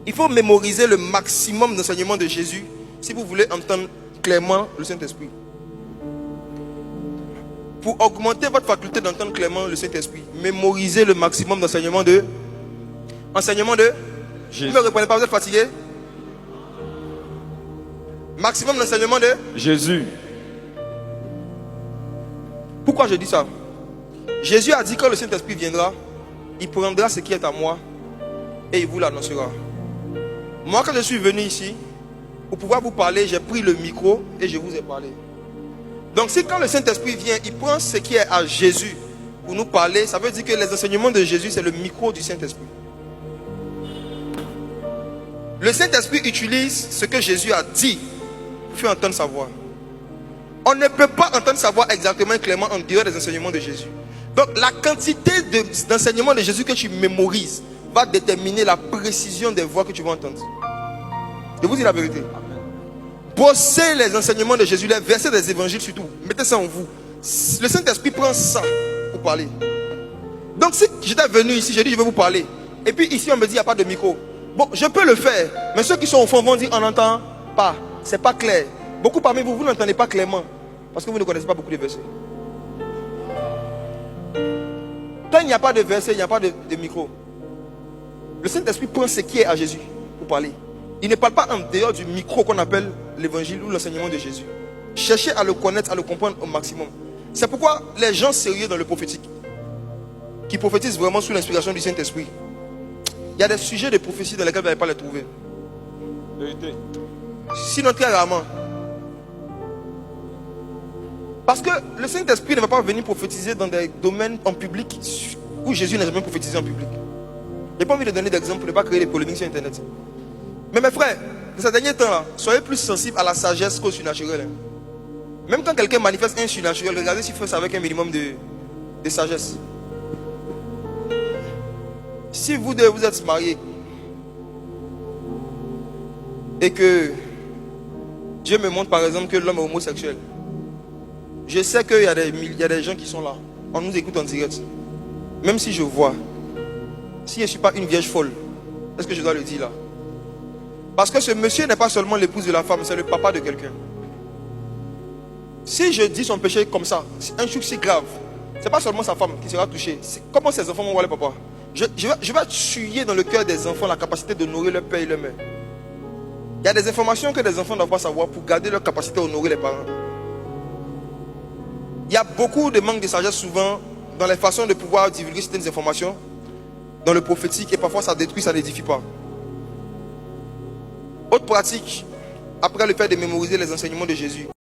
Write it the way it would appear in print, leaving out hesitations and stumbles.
Il faut mémoriser le maximum d'enseignements de Jésus si vous voulez entendre clairement le Saint-Esprit. Pour augmenter votre faculté d'entendre clairement le Saint-Esprit, mémorisez le maximum d'enseignements de... Enseignement de... Jésus. Vous ne me répondez pas, vous êtes fatigué? Maximum d'enseignement de... Jésus. Pourquoi je dis ça? Jésus a dit que le Saint-Esprit viendra, il prendra ce qui est à moi et il vous l'annoncera. Moi, quand je suis venu ici, pour pouvoir vous parler, j'ai pris le micro et je vous ai parlé. Donc, si quand le Saint-Esprit vient, il prend ce qui est à Jésus pour nous parler, ça veut dire que les enseignements de Jésus, c'est le micro du Saint-Esprit. Le Saint-Esprit utilise ce que Jésus a dit pour faire entendre sa voix. On ne peut pas entendre sa voix exactement et clairement en dehors des enseignements de Jésus. Donc, la quantité d'enseignements de Jésus que tu mémorises va déterminer la précision des voix que tu vas entendre. Je vous dis la vérité. Bossez les enseignements de Jésus, les versets des évangiles surtout. Mettez ça en vous. Le Saint-Esprit prend ça pour parler. Donc si j'étais venu ici, j'ai dit je vais vous parler. Et puis ici on me dit il n'y a pas de micro. Bon, je peux le faire. Mais ceux qui sont au fond vont dire on n'entend pas. C'est pas clair. Beaucoup parmi vous, vous n'entendez pas clairement. Parce que vous ne connaissez pas beaucoup de versets. Quand il n'y a pas de verset, il n'y a pas de micro. Le Saint-Esprit prend ce qui est à Jésus pour parler. Il ne parle pas en dehors du micro qu'on appelle l'évangile ou l'enseignement de Jésus. Cherchez à le connaître, à le comprendre au maximum. C'est pourquoi les gens sérieux dans le prophétique, qui prophétisent vraiment sous l'inspiration du Saint-Esprit, il y a des sujets de prophétie dans lesquels vous n'allez pas les trouver. Vérité. Sinon très rarement. Parce que le Saint-Esprit ne va pas venir prophétiser dans des domaines en public où Jésus n'a jamais prophétisé en public. Je n'ai pas envie de donner d'exemple pour ne pas créer des polémiques sur Internet. Mais mes frères, dans ces derniers temps-là, soyez plus sensibles à la sagesse qu'au surnaturel. Même quand quelqu'un manifeste un surnaturel, regardez s'il fait ça avec un minimum de sagesse. Si vous deux vous êtes mariés et que Dieu me montre par exemple que l'homme est homosexuel, je sais qu'il y a des gens qui sont là. On nous écoute en direct. Même si je vois, si je ne suis pas une vierge folle, est-ce que je dois le dire là? Parce que ce monsieur n'est pas seulement l'épouse de la femme, c'est le papa de quelqu'un. Si je dis son péché comme ça, un truc si grave, c'est pas seulement sa femme qui sera touchée. Comment ses enfants vont voir le papa? Je vais tuer dans le cœur des enfants la capacité de nourrir leur père et leur mère. Il y a des informations que les enfants doivent pas savoir pour garder leur capacité à honorer les parents. Il y a beaucoup de manque de sagesse souvent dans les façons de pouvoir divulguer certaines informations dans le prophétique et parfois ça détruit, ça n'édifie pas. Autre pratique, après le fait de mémoriser les enseignements de Jésus.